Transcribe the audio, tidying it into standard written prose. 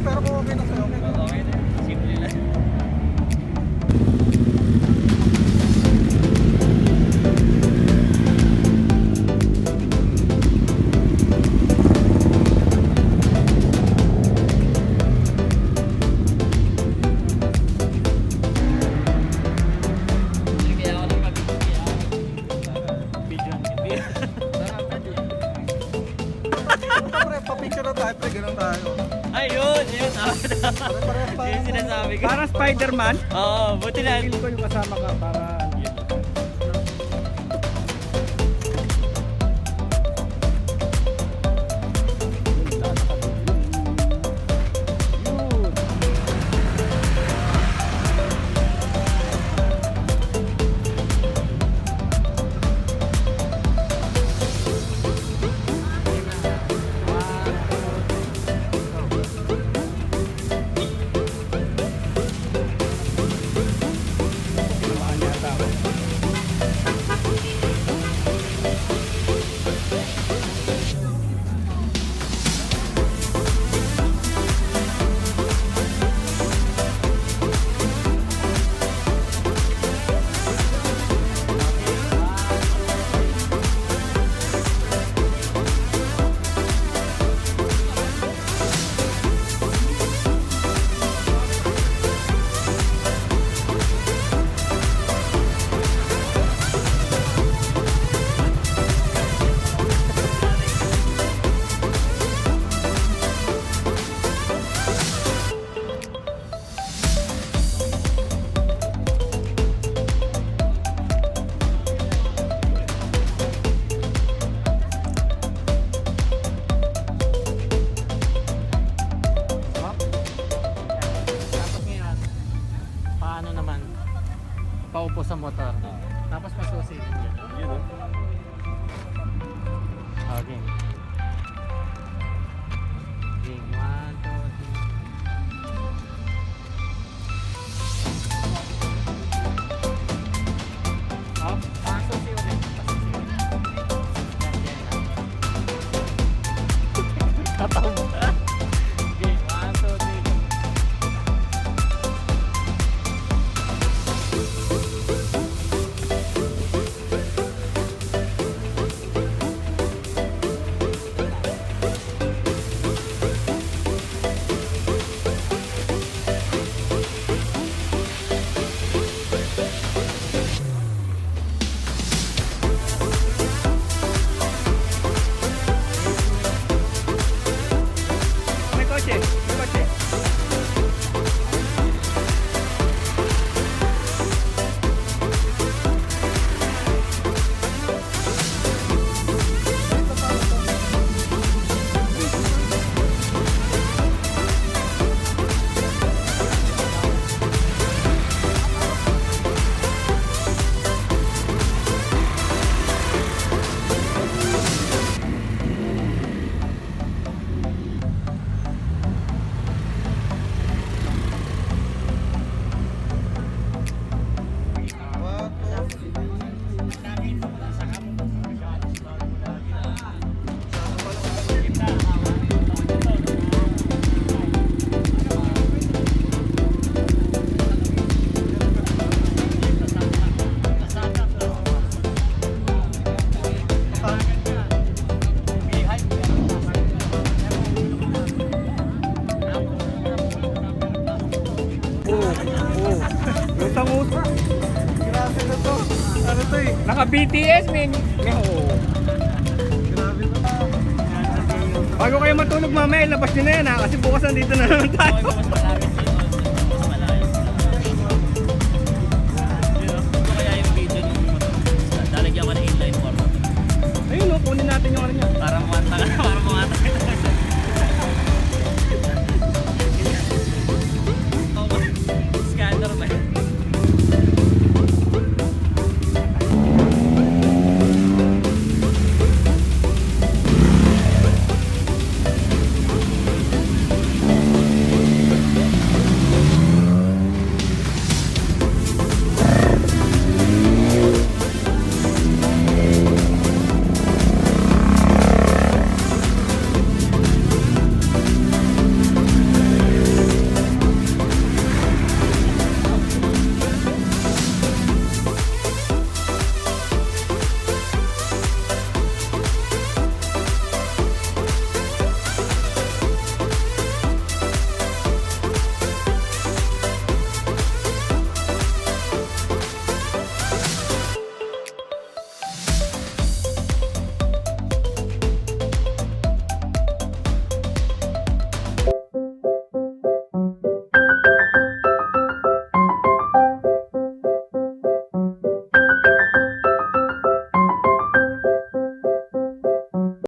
Pero kung okay na sa'yo, okay na. Okay na. Simple lang. Kaya ako lang mabibigyan. Video ang hindi. Pa-picture na tayo, pre, ganun tayo. Ayun, ayun. Yung sinasabi ko. Para Spider-Man? Oo, buti lang. Feel ko yung kasama ka para... Paupo sa motor. Tapos masusi. Yun, oh. Okay. Game 1, 2, 3. Up. Masusi ulit. Kataw. Game 1, 2, 3. May kotse, may kotse. Utang-utang. Grabe na to. Ano to eh? Naka BTS, men. Oh. Grabe na. Bago kayo matulog mamaya, ilabas nyo na yan ha. Kasi bukas nandito na naman tayo. Okay, mas malapit dito. Mas malayo. Ito kaya yung video ng Lalagyan ko na inline format. Ayun o, kunin natin yung ano niya.